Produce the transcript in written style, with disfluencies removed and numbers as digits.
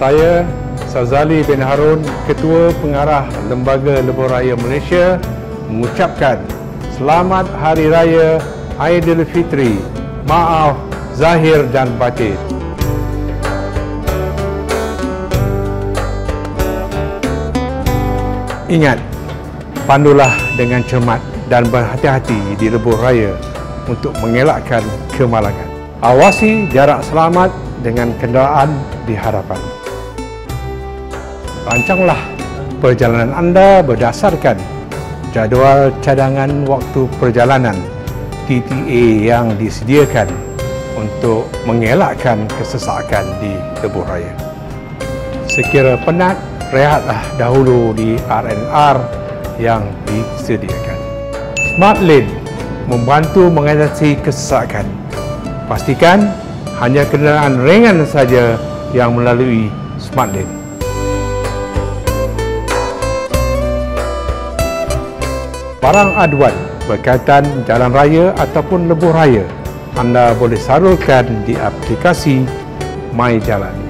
Saya, Sazali bin Harun, Ketua Pengarah Lembaga Lebuh Raya Malaysia, mengucapkan Selamat Hari Raya Aidilfitri. Maaf zahir dan batin. Ingat, pandulah dengan cermat dan berhati-hati di lebuh raya untuk mengelakkan kemalangan. Awasi jarak selamat dengan kenderaan di hadapan. Rancanglah perjalanan anda berdasarkan jadual cadangan waktu perjalanan TTA yang disediakan untuk mengelakkan kesesakan di lebuh raya. Sekira penat, rehatlah dahulu di RNR yang disediakan. Smart Lane membantu mengatasi kesesakan. Pastikan hanya kenderaan ringan saja yang melalui Smart Lane. Barang aduan berkaitan jalan raya ataupun lebuh raya, anda boleh salurkan di aplikasi My Jalan.